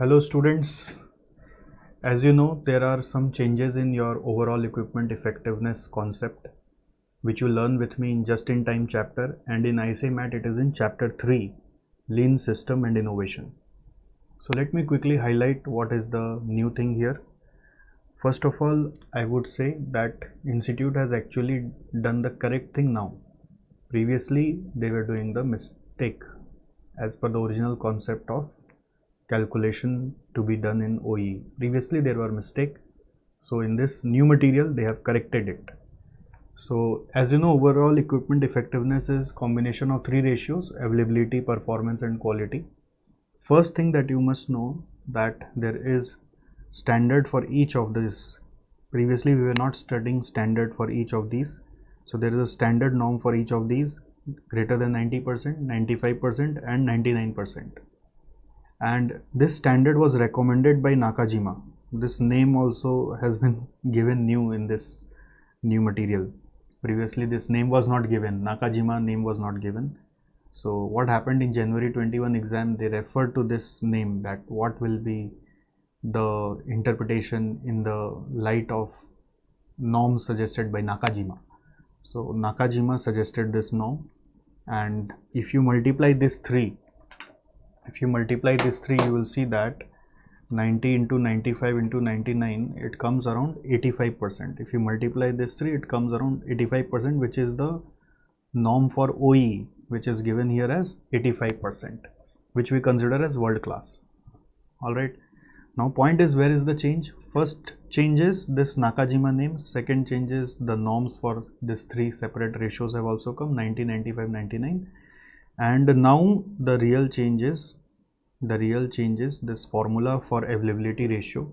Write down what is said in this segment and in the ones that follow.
Hello students, as you know there are some changes in your overall equipment effectiveness concept which you learn with me in just in time chapter, and in ICMAT it is in chapter 3 lean system and innovation. So let me quickly highlight what is the new thing here. First of all, I would say that institute has actually done the correct thing now. Previously they were doing the mistake as per the original concept of calculation to be done in OE. Previously there were mistake, so in this new material they have corrected it. So as you know, overall equipment effectiveness is combination of three ratios: availability, performance and quality. First thing that you must know that there is standard for each of these. Previously we were not studying standard for each of these, so there is a standard norm for each of these: greater than 90%, 95% and 99%. And this standard was recommended by Nakajima. This name also has been given new in this new material. Previously this name was not given, Nakajima name was not given. So what happened in January 21 exam, they referred to this name, that what will be the interpretation in the light of norms suggested by Nakajima. So Nakajima suggested this norm, and if you multiply this 3, you will see that 90 into 95 into 99, it comes around 85%. If you multiply this 3, it comes around 85%, which is the norm for OE, which is given here as 85%, which we consider as world class. All right, now point is, where is the change? First change is this Nakajima name. Second change is the norms for this 3 separate ratios have also come: 90, 95, 99. And now the real change is this formula for availability ratio.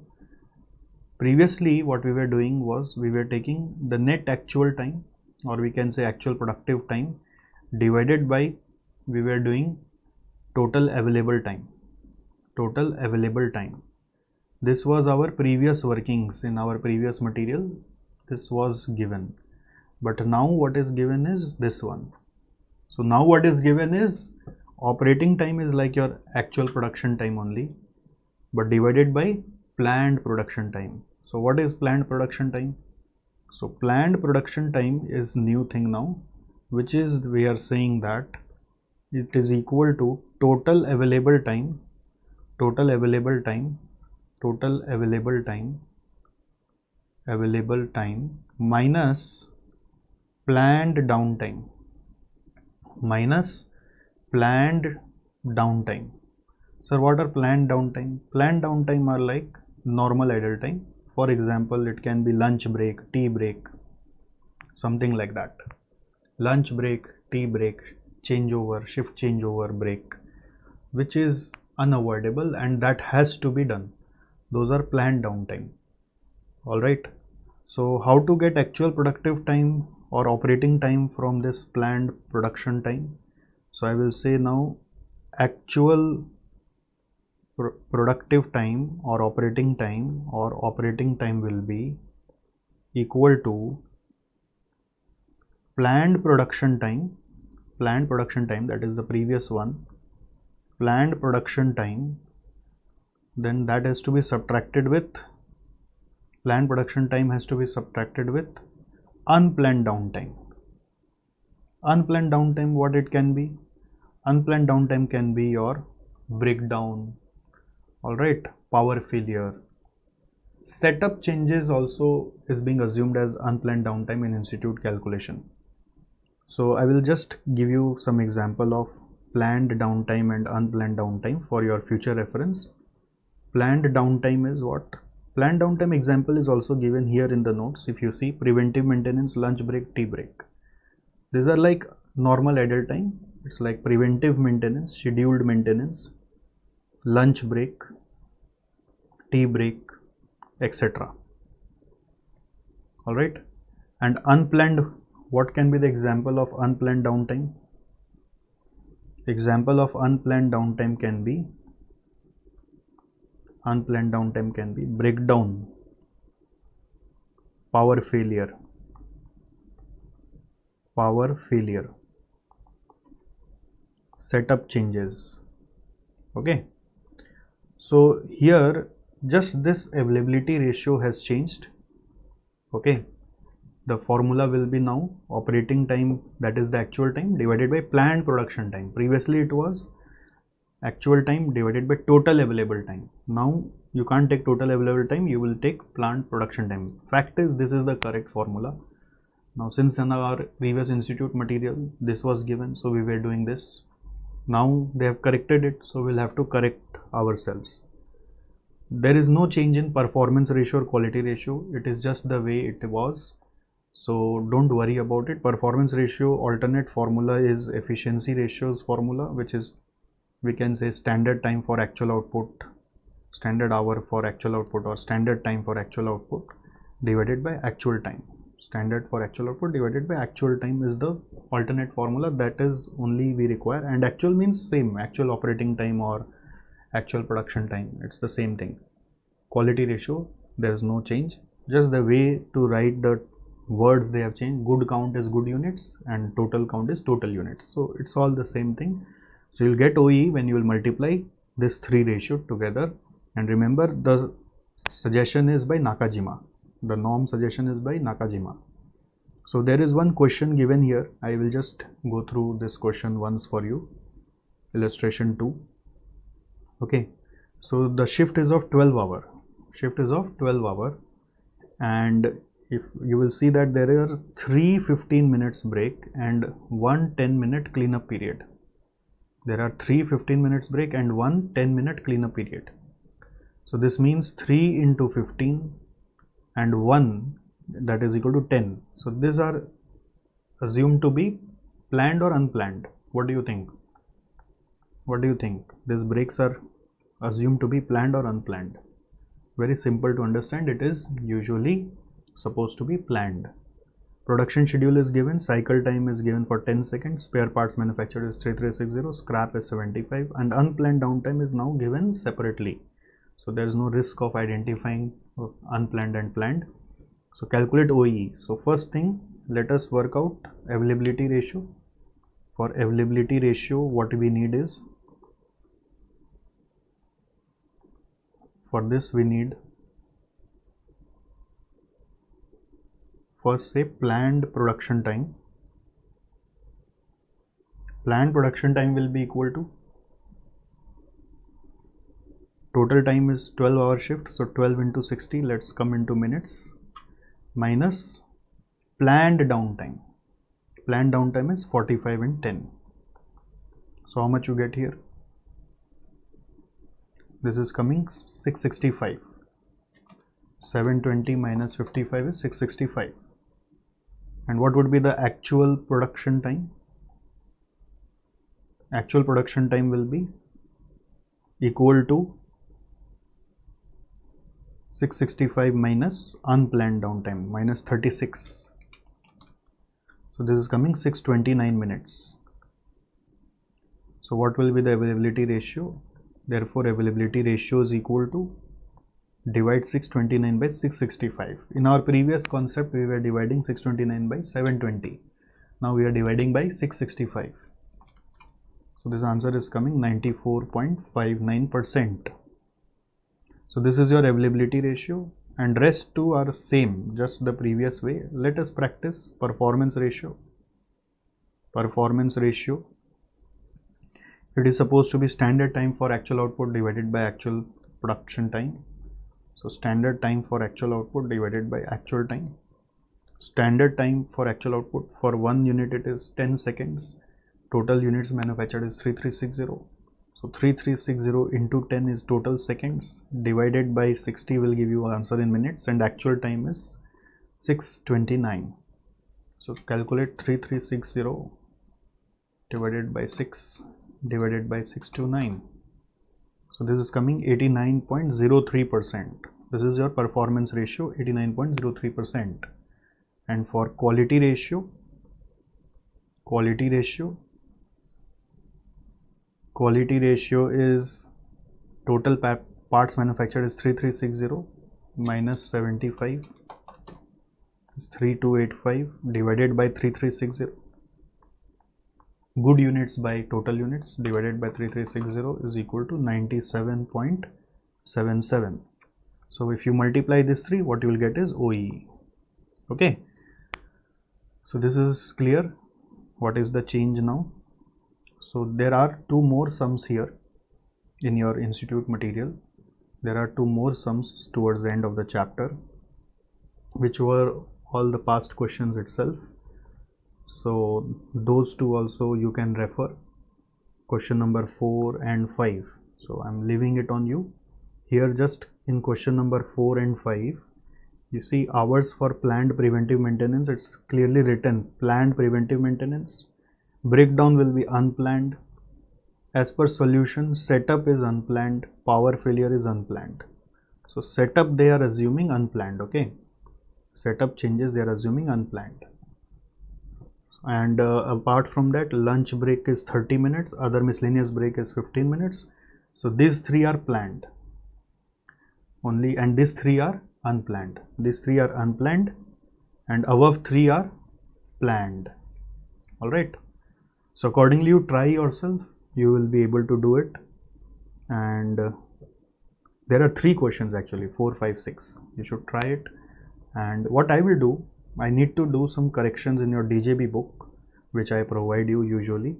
Previously what we were doing was, we were taking the net actual time, or we can say actual productive time, divided by, we were doing total available time. This was our previous workings in our previous material, this was given. But now what is given is this one. So now what is given is, operating time is like your actual production time only, but divided by planned production time. So what is planned production time? So planned production time is new thing now, which is, we are saying that it is equal to total available time minus planned downtime. So what are planned downtime? Planned downtime are like normal idle time. For example, it can be lunch break, tea break, something like that. Lunch break, tea break, changeover, shift changeover break, which is unavoidable and that has to be done. Those are planned downtime. All right. So how to get actual productive time or operating time from this planned production time? So I will say now, actual productive time or operating time will be equal to planned production time, that is the previous one, planned production time, then that has to be subtracted with, planned production time has to be subtracted with unplanned downtime. Unplanned downtime, what it can be? Unplanned downtime can be your breakdown, all right, power failure. Setup changes also is being assumed as unplanned downtime in institute calculation. So I will just give you some example of planned downtime and unplanned downtime for your future reference. Planned downtime is what? Planned downtime example is also given here in the notes. If you see, preventive maintenance, lunch break, tea break. These are like normal idle time. It's like preventive maintenance, scheduled maintenance, lunch break, tea break, etc. All right. And unplanned, what can be the example of unplanned downtime? Example of unplanned downtime can be breakdown, power failure, setup changes. Okay, So here just this availability ratio has changed. Okay, the formula will be now operating time, that is the actual time, divided by planned production time. Previously it was actual time divided by total available time. Now you can't take total available time, you will take planned production time. Fact is, this is the correct formula. Now since in our previous institute material this was given, so we were doing this. Now they have corrected it, so we'll have to correct ourselves. There is no change in performance ratio or quality ratio, it is just the way it was, so don't worry about it. Performance ratio alternate formula is efficiency ratios formula, which is, we can say, standard time for actual output, standard hour for actual output, or standard time for actual output divided by actual time. Standard for actual output divided by actual time is the alternate formula, that is only we require. And actual means same, actual operating time or actual production time, it's the same thing. Quality ratio, there is no change, just the way to write the words they have changed. Good count is good units and total count is total units, so it's all the same thing. So you'll get OEE when you will multiply this 3 ratio together. And remember, the suggestion is by Nakajima, the norm suggestion is by Nakajima. So there is one question given here, I will just go through this question once for you. Illustration 2. Okay, so the shift is of 12 hour, and if you will see that there are 3 15 minutes break and 1 10-minute cleanup period. There are 3 15 minutes break and 1 10-minute cleanup period. So this means 3 into 15 and 1, that is equal to 10. So these are assumed to be planned or unplanned. What do you think? What do you think? These breaks are assumed to be planned or unplanned? Very simple to understand, it is usually supposed to be planned. Production schedule is given, cycle time is given for 10 seconds, spare parts manufactured is 3360, scrap is 75, and unplanned downtime is now given separately. So there is no risk of identifying unplanned and planned. So calculate OEE. So first thing, let us work out availability ratio. For availability ratio, what we need is, for this we need, first say planned production time. Planned production time will be equal to, total time is 12 hour shift, so 12 into 60, let's come into minutes, minus planned downtime. Planned downtime is 45 and 10. So how much you get here? This is coming 665. 720 minus 55 is 665. And what would be the actual production time? Actual production time will be equal to 665 minus unplanned downtime, minus 36. So this is coming 629 minutes. So what will be the availability ratio? Therefore availability ratio is equal to, divide 629 by 665. In our previous concept we were dividing 629 by 720. Now we are dividing by 665. So this answer is coming 94.59%. So this is your availability ratio, and rest two are same, just the previous way. Let us practice performance ratio. Performance ratio, it is supposed to be standard time for actual output divided by actual production time. So standard time for actual output divided by actual time. Standard time for actual output, for 1 unit it is 10 seconds. Total units manufactured is 3360. So 3360 into 10 is total seconds, divided by 60 will give you answer in minutes, and actual time is 629. So calculate 3360 divided by 6 divided by 629. So this is coming 89.03%. This is your performance ratio, 89.03%. And for quality ratio, quality ratio is total parts manufactured is 3360 minus 75 is 3285 divided by 3360. Good units by total units divided by 3360 is equal to 97.99%. 77. So if you multiply this 3, what you will get is OEE. Okay, so this is clear. What is the change now? So there are 2 more sums here in your institute material. There are 2 more sums towards the end of the chapter, which were all the past questions itself. So those 2 also you can refer, question number 4 and 5. So I'm leaving it on you. Here just in question number 4 and 5, you see hours for planned preventive maintenance. It's clearly written planned preventive maintenance. Breakdown will be unplanned. As per solution, setup is unplanned, power failure is unplanned. So setup they are assuming unplanned, okay? Setup changes they are assuming unplanned. And apart from that, lunch break is 30 minutes, other miscellaneous break is 15 minutes. So these 3 are planned only, and these 3 are unplanned. These 3 are unplanned and above 3 are planned. All right. So accordingly, you try yourself, you will be able to do it. And there are 3 questions actually, 4, 5, 6. You should try it. And what I will do, I need to do some corrections in your DJB book, which I provide you usually.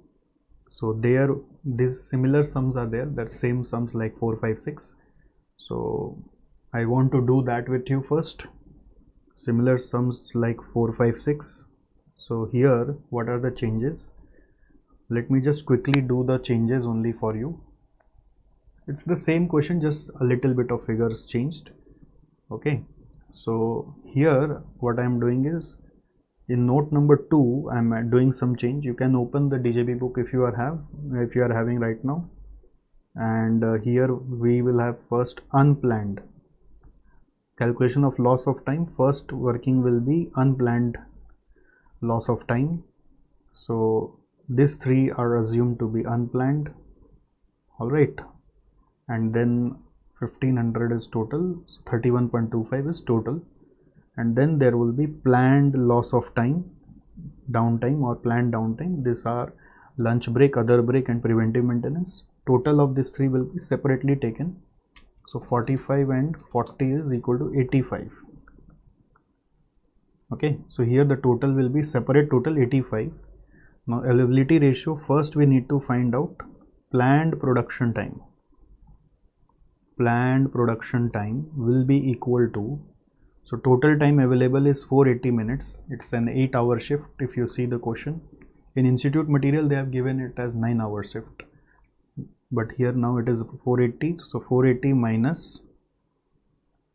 So there, these similar sums are there, that same sums like 4, 5, 6. So I want to do that with you first. Similar sums like 4, 5, 6. So here, what are the changes? Let me just quickly do the changes only for you. It's the same question, just a little bit of figures changed. Okay. So here what I am doing is, in note number 2 I am doing some change. You can open the DJB book if you are having right now, and here we will have first unplanned calculation of loss of time. First working will be unplanned loss of time. So these 3 are assumed to be unplanned. All right, and then 1500 is total, so 31.25 is total, and then there will be planned loss of time, downtime or planned downtime. These are lunch break, other break and preventive maintenance. Total of these 3 will be separately taken. So 45 and 40 is equal to 85. Okay, so here the total will be separate total 85. Now availability ratio, first we need to find out planned production time. Planned production time will be equal to, so total time available is 480 minutes. It's an 8-hour shift. If you see the question in institute material, they have given it as 9-hour shift, but here now it is 480. So 480 minus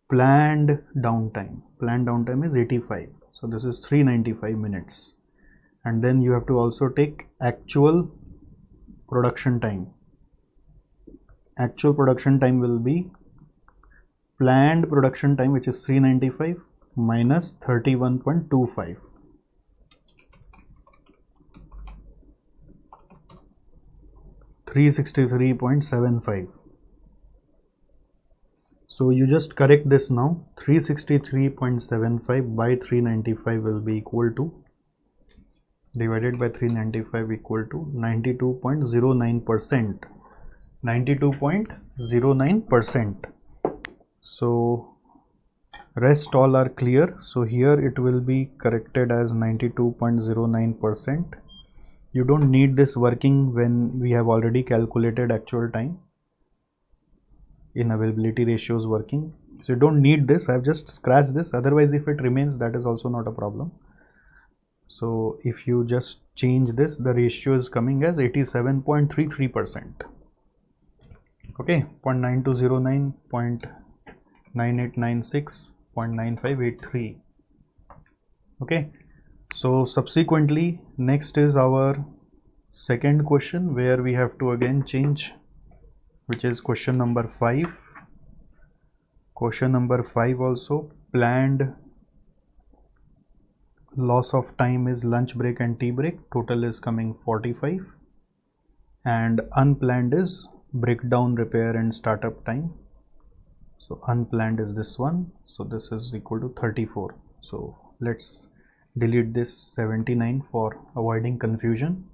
planned downtime. Planned downtime is 85. So this is 395 minutes. And then you have to also take actual production time. Actual production time will be planned production time, which is 395 minus 31.25. $363.75. So you just correct this now. 363.75 by 395 will be equal to, divided by 395 equal to 92.09%. 92.09%. So rest all are clear. So here it will be corrected as 92.09%. You don't need this working when we have already calculated actual time in availability ratios working. So you don't need this. I have just scratched this. Otherwise, if it remains, that is also not a problem. So if you just change this, the ratio is coming as 87.33%. Okay, 0.9209, 0.9896, 0.9583. Okay, so subsequently next is our second question, where we have to again change, which is question number 5. Question number 5 also, planned loss of time is lunch break and tea break. Total is coming 45, and unplanned is breakdown, repair and startup time. So unplanned is this one. So this is equal to 34. So let's delete this 79 for avoiding confusion.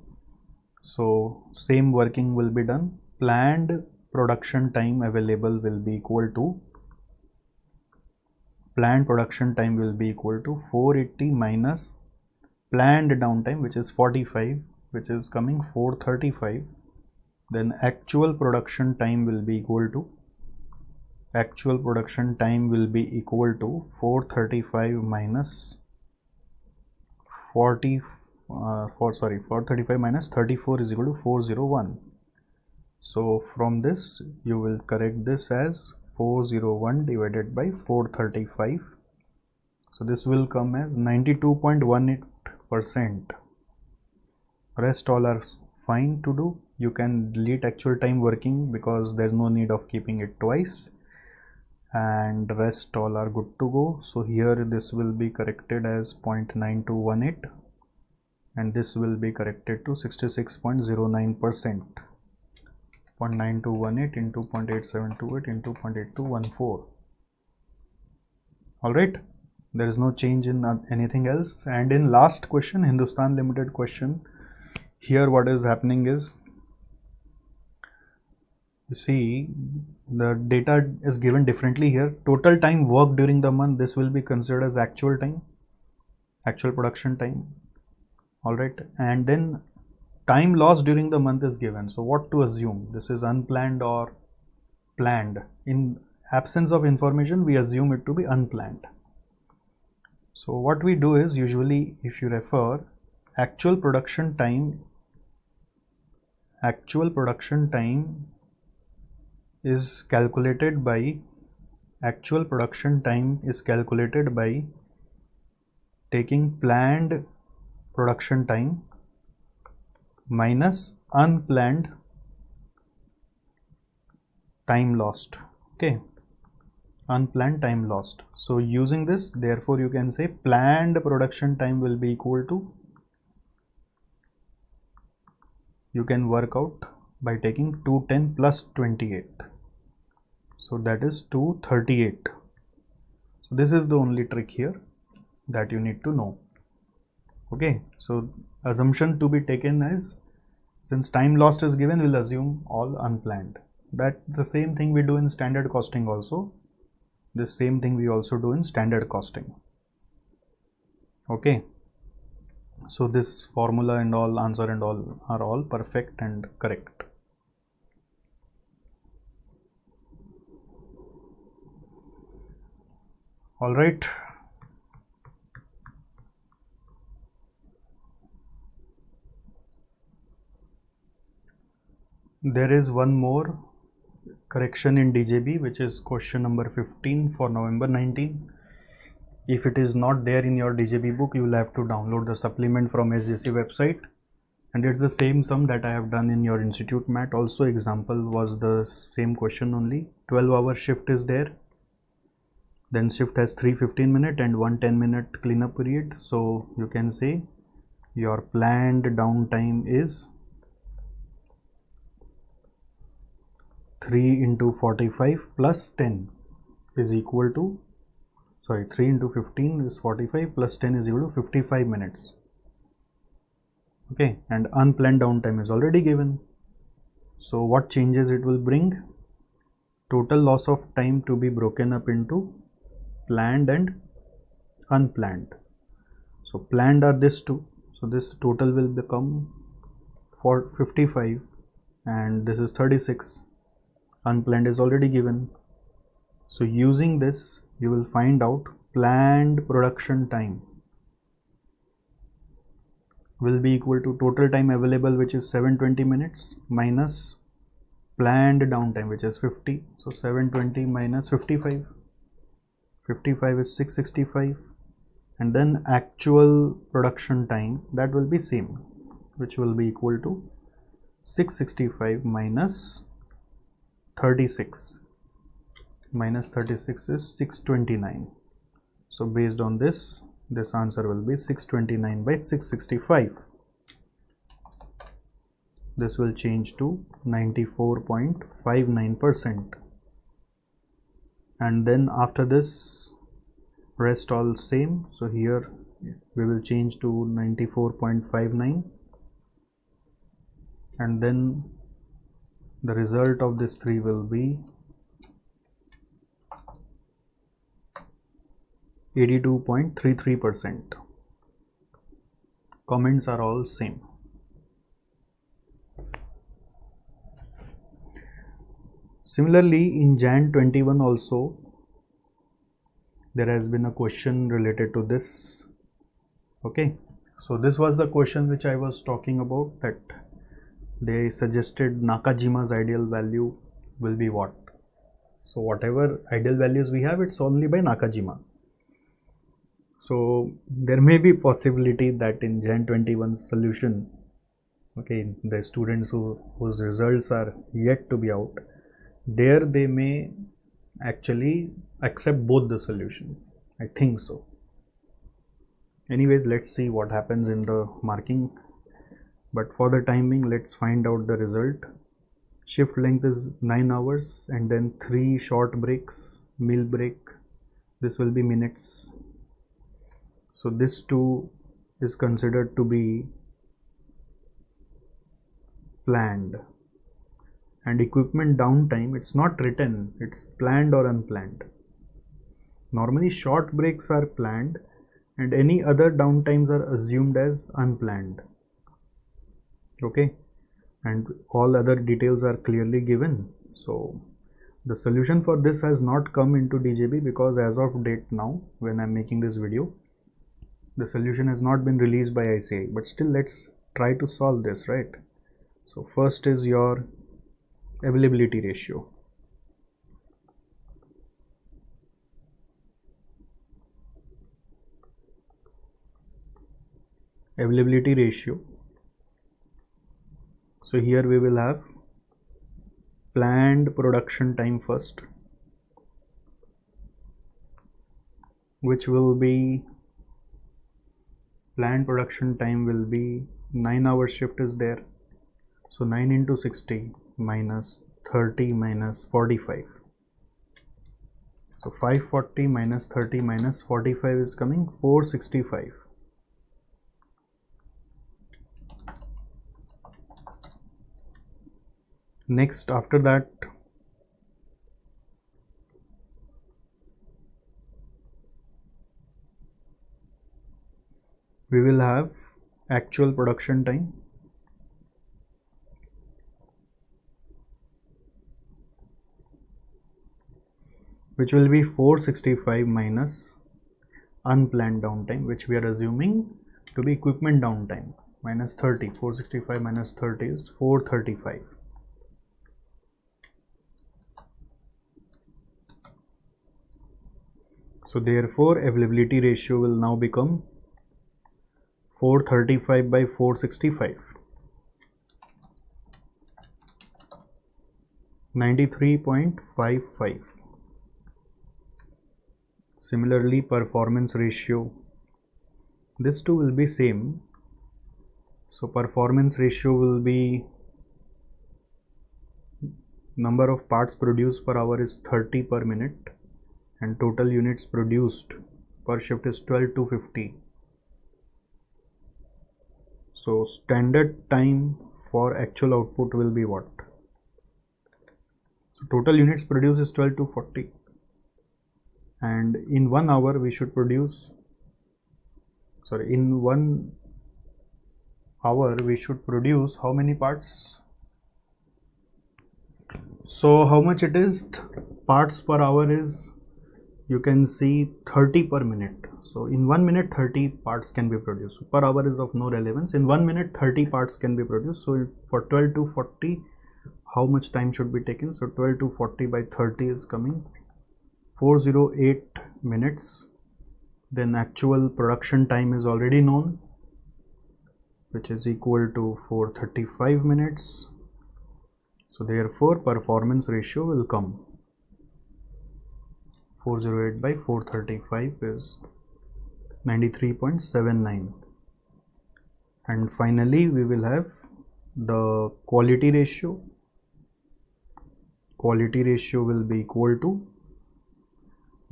So same working will be done. Planned production time available will be equal to planned production time will be equal to 480 minus planned downtime, which is 45, which is coming 435. Then actual production time will be equal to 435 minus 435 minus 34 is equal to 401. So from this you will correct this as 401 divided by 435. So this will come as 92.18%. Rest all are fine to do. You can delete actual time working because there's no need of keeping it twice, and rest all are good to go. So here this will be corrected as 0.9218 and this will be corrected to 66.09%. 0.9218 into 0.8728 into 0.8214. Alright, there is no change in anything else. And in last question, Hindustan Limited question, here what is happening is, you see the data is given differently here. Total time worked during the month, this will be considered as actual time, actual production time. Alright, and then time lost during the month is given. So what to assume? This is unplanned or planned? In absence of information, we assume it to be unplanned. So what we do is, usually if you refer actual production time is calculated by taking planned production time minus unplanned time lost. Okay, unplanned time lost. So using this, therefore you can say planned production time will be equal to, you can work out by taking 210 plus 28, so that is 238. So this is the only trick here that you need to know. Okay, so assumption to be taken is, since time lost is given, we'll assume all unplanned. That the same thing we do in standard costing also. This same thing we also do in standard costing. Okay, so this formula and all, answer and all are all perfect and correct. All right. There is one more correction in DJB, which is question number 15 for November 19. If it is not there in your DJB book, you will have to download the supplement from SJC website, and it's the same sum that I have done in your institute math also. Example was the same question only. 12-hour shift is there, then shift has 3 15-minute and 1 10-minute cleanup period. So you can say your planned downtime is 3 into 45 plus 10 is equal to, 3 into 15 is 45 plus 10 is equal to 55 minutes. Okay, and unplanned downtime is already given. So what changes it will bring? Total loss of time to be broken up into planned and unplanned. So planned are this two, so this total will become 55 and this is 36. Unplanned is already given. So using this, you will find out planned production time will be equal to total time available, which is 720 minutes, minus planned downtime, which is 50. So 720 minus 55, 55 is 665, and then actual production time, that will be same, which will be equal to 665 minus 36. Minus 36 is 629. So based on this, this answer will be 629 by 665. This will change to 94.59%. And then after this, rest all same. So here we will change to 94.59, and then the result of this 3 will be 82.33%. Comments are all same. Similarly, in Jan 21 also there has been a question related to this. Okay, so this was the question which I was talking about, that they suggested Nakajima's ideal value will be what. So whatever ideal values we have, it's only by Nakajima. So there may be possibility that in Jan 21 solution, okay, the students whose results are yet to be out, there they may actually accept both the solution. I think so. Anyways, let's see what happens in the marking. But for the timing, let's find out the result. Shift length is 9 hours and then 3 short breaks, meal break. This will be minutes. So this too is considered to be planned. And equipment downtime, it's not written, it's planned or unplanned. Normally short breaks are planned and any other downtimes are assumed as unplanned. Okay, and all other details are clearly given. So the solution for this has not come into DJB because as of date now, when I'm making this video, the solution has not been released by ICAI, but still let's try to solve this, right? So first is your availability ratio. Availability ratio. So here we will have planned production time first, which will be, planned production time will be 9-hour shift is there. So 9 into 60 minus 30 minus 45. So 540 minus 30 minus 45 is coming 465. Next, after that, we will have actual production time, which will be 465 minus unplanned downtime, which we are assuming to be equipment downtime, minus 30. 465 minus 30 is 435. So therefore availability ratio will now become 435 by 465, 93.55. Similarly, performance ratio, this too will be same. So performance ratio will be, number of parts produced per hour is 30 per minute and total units produced per shift is 12,250. So standard time for actual output will be what? So total units produced is 12,240, and in 1 hour we should produce, sorry, in 1 hour we should produce how many parts? So how much it is? Parts per hour is, you can see 30 per minute. So in 1 minute 30 parts can be produced. Per hour is of no relevance. In 1 minute 30 parts can be produced. So for 12,240, how much time should be taken? So 12,240 by 30 is coming 408 minutes. Then actual production time is already known, which is equal to 435 minutes. So therefore performance ratio will come 408 by 435 is 93.79. And finally we will have the quality ratio. Quality ratio will be equal to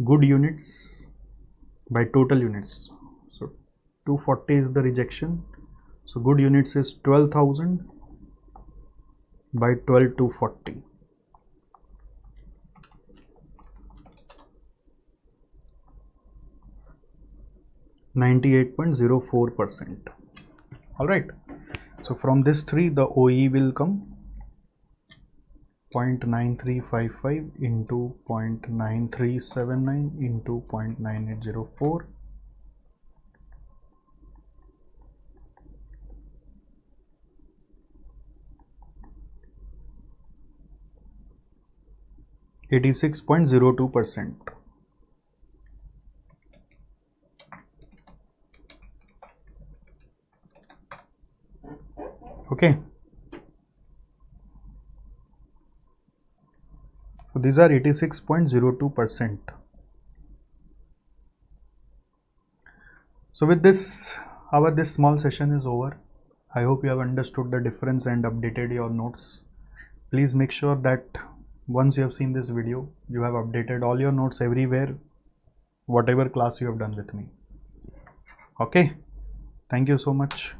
good units by total units. So 240 is the rejection. So good units is 12,000 by 12 to 40. %98.04%. All right. So from this 3, the OE will come 0.9355 into 0.9379 into 0.9804. %86.02%. Okay. So these are 86.02%. So with this, this small session is over. I hope you have understood the difference and updated your notes. Please make sure that once you have seen this video, you have updated all your notes everywhere, whatever class you have done with me. Okay. Thank you so much.